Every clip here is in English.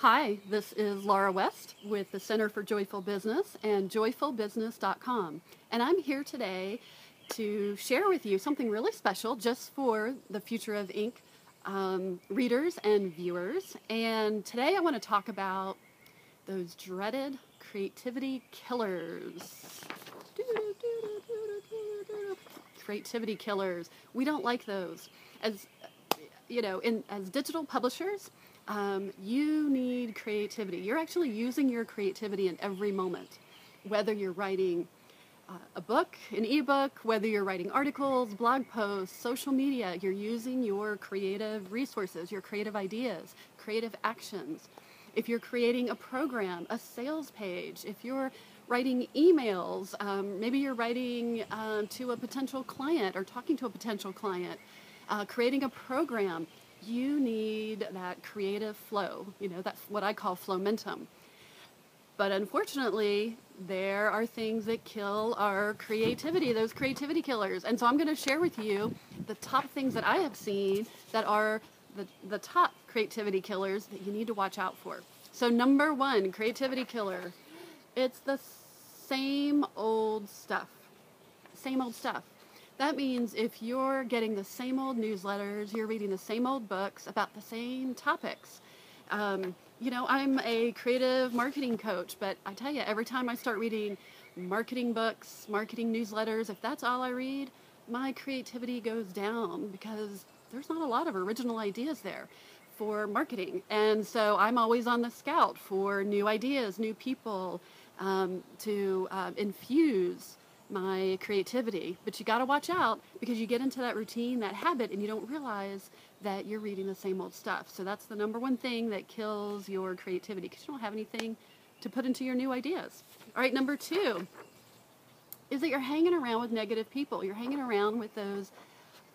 Hi, this is Laura West with the Center for Joyful Business and joyfulbusiness.com. And I'm here today to share with you something really special just for the Future of Ink readers and viewers. And today I want to talk about those dreaded creativity killers. Creativity killers. We don't like those. As you know, as digital publishers, you need creativity. You're actually using your creativity in every moment, whether you're writing a book, an ebook, whether you're writing articles, blog posts, social media. You're using your creative resources, your creative ideas, creative actions. If you're creating a program, a sales page, if you're writing emails, maybe you're writing to a potential client or talking to a potential client, creating a program, you need that creative flow. You know, that's what I call flowmentum. But unfortunately, there are things that kill our creativity, those creativity killers. And so I'm going to share with you the top things that I have seen that are the top creativity killers that you need to watch out for. So number one, creativity killer, it's the same old stuff. Same old stuff. That means if you're getting the same old newsletters, you're reading the same old books about the same topics. You know, I'm a creative marketing coach, but I tell you, every time I start reading marketing books, marketing newsletters, if that's all I read, my creativity goes down because there's not a lot of original ideas there for marketing. And so I'm always on the scout for new ideas, new people to infuse my creativity. But you got to watch out because you get into that routine, that habit, and you don't realize that you're reading the same old stuff. So that's the number one thing that kills your creativity because you don't have anything to put into your new ideas. All right, number two is that you're hanging around with negative people. You're hanging around with those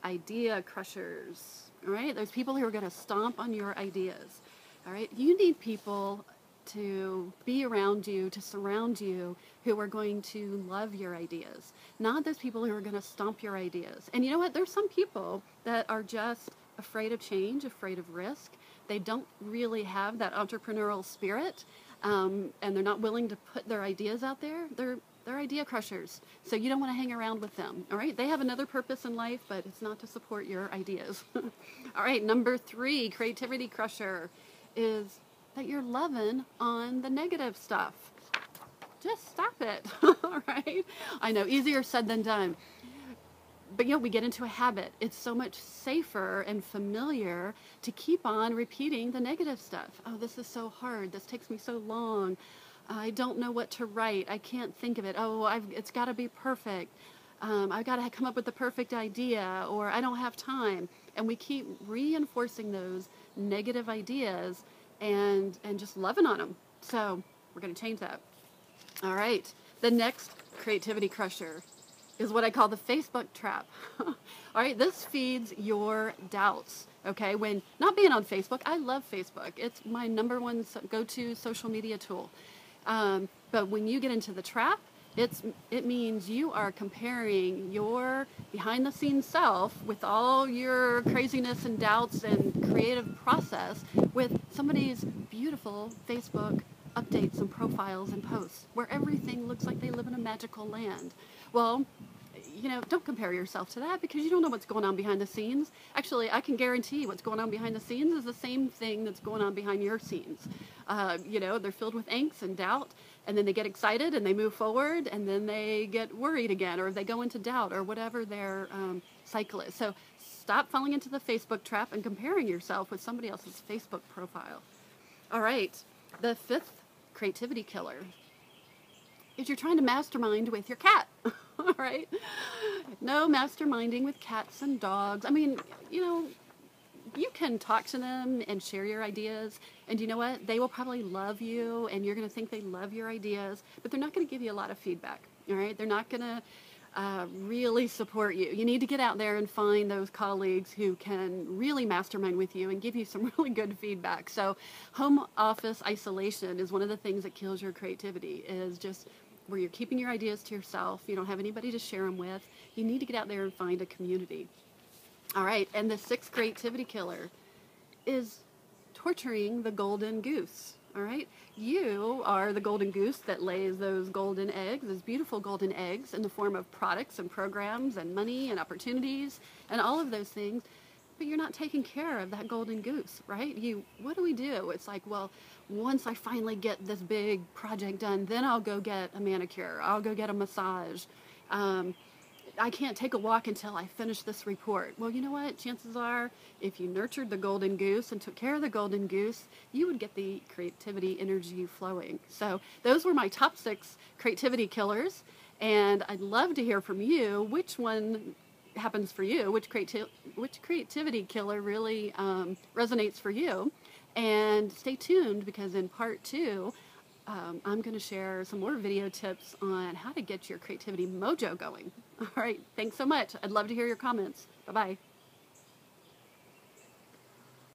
idea crushers, all right? Those people who are going to stomp on your ideas, all right? You need people to be around you, to surround you, who are going to love your ideas, not those people who are going to stomp your ideas. And you know what? There's some people that are just afraid of change, afraid of risk. They don't really have that entrepreneurial spirit, and they're not willing to put their ideas out there. They're idea crushers, so you don't want to hang around with them, all right? They have another purpose in life, but it's not to support your ideas. All right, number three, creativity crusher, is that you're loving on the negative stuff. Just stop it, all right? I know, easier said than done. But, you know, we get into a habit. It's so much safer and familiar to keep on repeating the negative stuff. Oh, this is so hard. This takes me so long. I don't know what to write. I can't think of it. Oh, it's got to be perfect. I've got to come up with the perfect idea, or I don't have time. And we keep reinforcing those negative ideas and just loving on them. So we're going to change that. All right. The next creativity crusher is what I call the Facebook trap. All right. This feeds your doubts. Okay. When not being on Facebook, I love Facebook. It's my number one go-to social media tool. But when you get into the trap, it means you are comparing your behind-the-scenes self with all your craziness and doubts and creative process with somebody's beautiful Facebook updates and profiles and posts where everything looks like they live in a magical land. Well, you know, don't compare yourself to that because you don't know what's going on behind the scenes. Actually, I can guarantee what's going on behind the scenes is the same thing that's going on behind your scenes. You know, they're filled with angst and doubt, and then they get excited and they move forward, and then they get worried again, or they go into doubt, or whatever their cycle is. So stop falling into the Facebook trap and comparing yourself with somebody else's Facebook profile. All right, the fifth creativity killer is you're trying to mastermind with your cat. All right? No masterminding with cats and dogs. I mean, you know, you can talk to them and share your ideas, and you know what? They will probably love you, and you're going to think they love your ideas, but they're not going to give you a lot of feedback, all right? They're not going to really support you. You need to get out there and find those colleagues who can really mastermind with you and give you some really good feedback. So home office isolation is one of the things that kills your creativity, is just where you're keeping your ideas to yourself. You don't have anybody to share them with. You need to get out there and find a community. All right, and the sixth creativity killer is torturing the golden goose. All right, you are the golden goose that lays those golden eggs, those beautiful golden eggs in the form of products and programs and money and opportunities and all of those things. But you're not taking care of that golden goose, right? What do we do? It's like, well, once I finally get this big project done, then I'll go get a manicure. I'll go get a massage. I can't take a walk until I finish this report. Well, you know what? Chances are, if you nurtured the golden goose and took care of the golden goose, you would get the creativity energy flowing. So those were my top 6 creativity killers. And I'd love to hear from you. Which one happens for you? Which creativity killer really resonates for you? And stay tuned, because in part 2, I'm going to share some more video tips on how to get your creativity mojo going. All right, thanks so much. I'd love to hear your comments. Bye-bye.